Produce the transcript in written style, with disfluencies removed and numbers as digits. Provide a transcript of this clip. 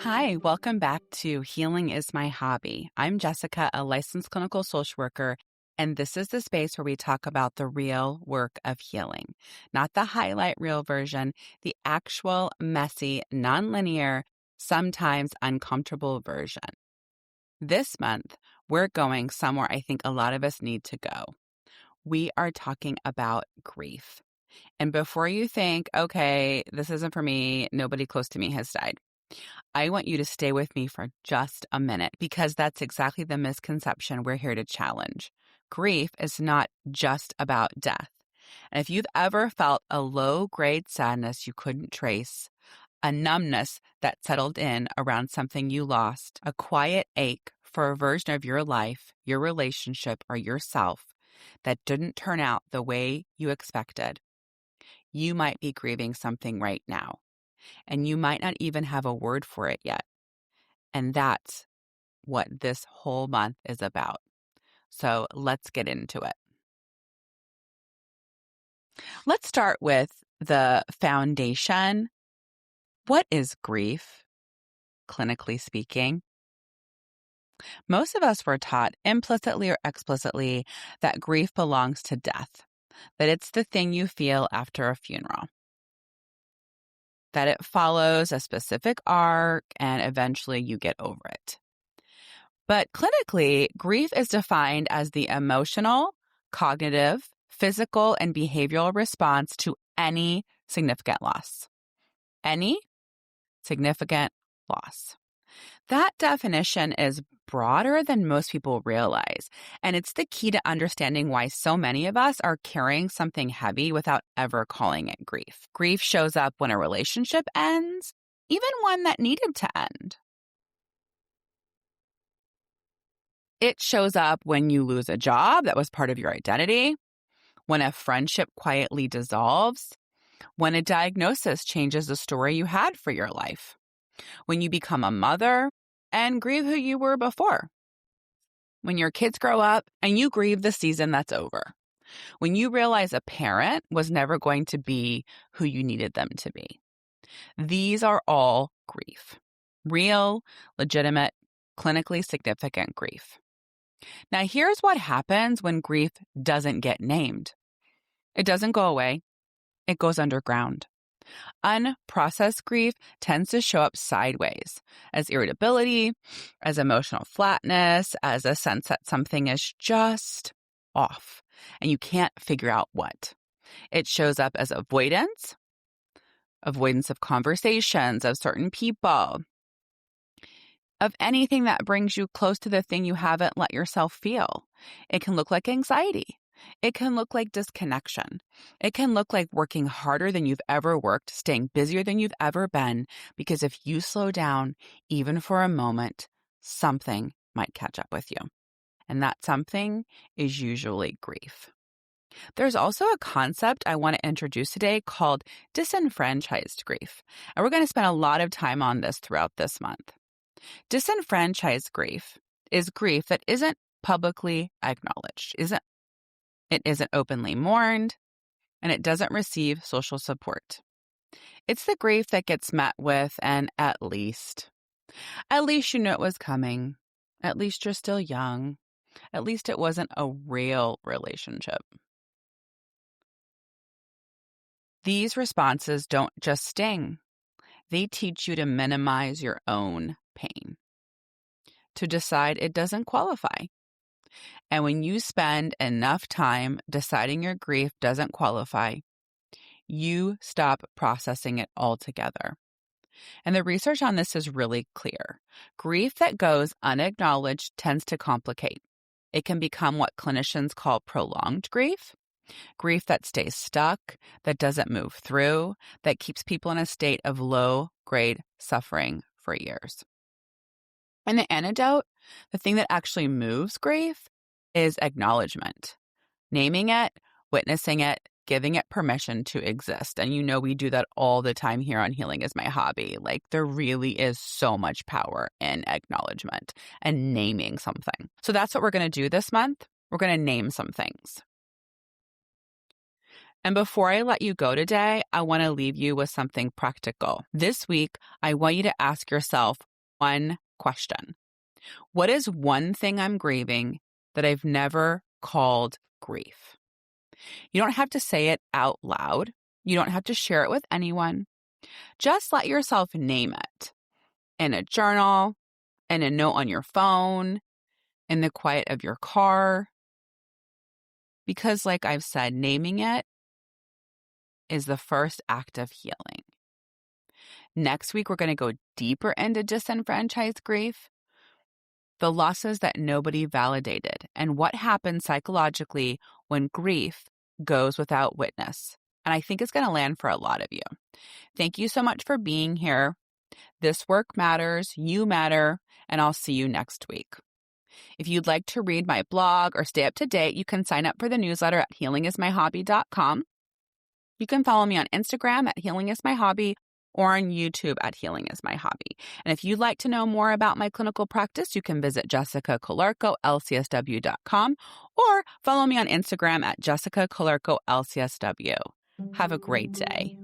Hi, welcome back to Healing is My Hobby. I'm Jessica, a licensed clinical social worker, and this is the space where we talk about the real work of healing, not the highlight reel version, the actual, messy, nonlinear, sometimes uncomfortable version. This month, we're going somewhere I think a lot of us need to go. We are talking about grief. And before you think, okay, this isn't for me, nobody close to me has died, I want you to stay with me for just a minute because that's exactly the misconception we're here to challenge. Grief is not just about death. And if you've ever felt a low-grade sadness you couldn't trace, a numbness that settled in around something you lost, a quiet ache for a version of your life, your relationship, or yourself that didn't turn out the way you expected, you might be grieving something right now. And you might not even have a word for it yet. And that's what this whole month is about. So let's get into it. Let's start with the foundation. What is grief, clinically speaking? Most of us were taught implicitly or explicitly that grief belongs to death, that it's the thing you feel after a funeral, that it follows a specific arc and eventually you get over it. But clinically, grief is defined as the emotional, cognitive, physical, and behavioral response to any significant loss. Any significant loss. That definition is broader than most people realize, and it's the key to understanding why so many of us are carrying something heavy without ever calling it grief. Grief shows up when a relationship ends, even one that needed to end. It shows up when you lose a job that was part of your identity, when a friendship quietly dissolves, when a diagnosis changes the story you had for your life, when you become a mother and grieve who you were before, when your kids grow up and you grieve the season that's over, when you realize a parent was never going to be who you needed them to be. These are all grief. Real, legitimate, clinically significant grief. Now, here's what happens when grief doesn't get named. It doesn't go away. It goes underground. Unprocessed grief tends to show up sideways as irritability, as emotional flatness, as a sense that something is just off and you can't figure out what. It shows up as avoidance of conversations, of certain people, of anything that brings you close to the thing you haven't let yourself feel. It can look like anxiety. It can look like disconnection. It can look like working harder than you've ever worked, staying busier than you've ever been, because if you slow down, even for a moment, something might catch up with you. And that something is usually grief. There's also a concept I want to introduce today called disenfranchised grief. And we're going to spend a lot of time on this throughout this month. Disenfranchised grief is grief that isn't publicly acknowledged, it isn't openly mourned, and it doesn't receive social support. It's the grief that gets met with an at least you knew it was coming, at least you're still young, at least it wasn't a real relationship. These responses don't just sting, they teach you to minimize your own pain, to decide it doesn't qualify. And when you spend enough time deciding your grief doesn't qualify, you stop processing it altogether. And the research on this is really clear. Grief that goes unacknowledged tends to complicate. It can become what clinicians call prolonged grief that stays stuck, that doesn't move through, that keeps people in a state of low-grade suffering for years. And the antidote, the thing that actually moves grief, is acknowledgement. Naming it, witnessing it, giving it permission to exist. And you know we do that all the time here on Healing is My Hobby. Like there really is so much power in acknowledgement and naming something. So that's what we're going to do this month. We're going to name some things. And before I let you go today, I want to leave you with something practical. This week, I want you to ask yourself, one question. What is one thing I'm grieving that I've never called grief? You don't have to say it out loud. You don't have to share it with anyone. Just let yourself name it in a journal, in a note on your phone, in the quiet of your car. Because, like I've said, naming it is the first act of healing. Next week, we're going to go deeper into disenfranchised grief, the losses that nobody validated, and what happens psychologically when grief goes without witness. And I think it's going to land for a lot of you. Thank you so much for being here. This work matters, you matter, and I'll see you next week. If you'd like to read my blog or stay up to date, you can sign up for the newsletter at healingismyhobby.com. You can follow me on Instagram at healingismyhobby or on YouTube at healingismyhobby. And if you'd like to know more about my clinical practice, you can visit jessicacolarco.lcsw.com or follow me on Instagram at jessicacolarco.lcsw. Have a great day.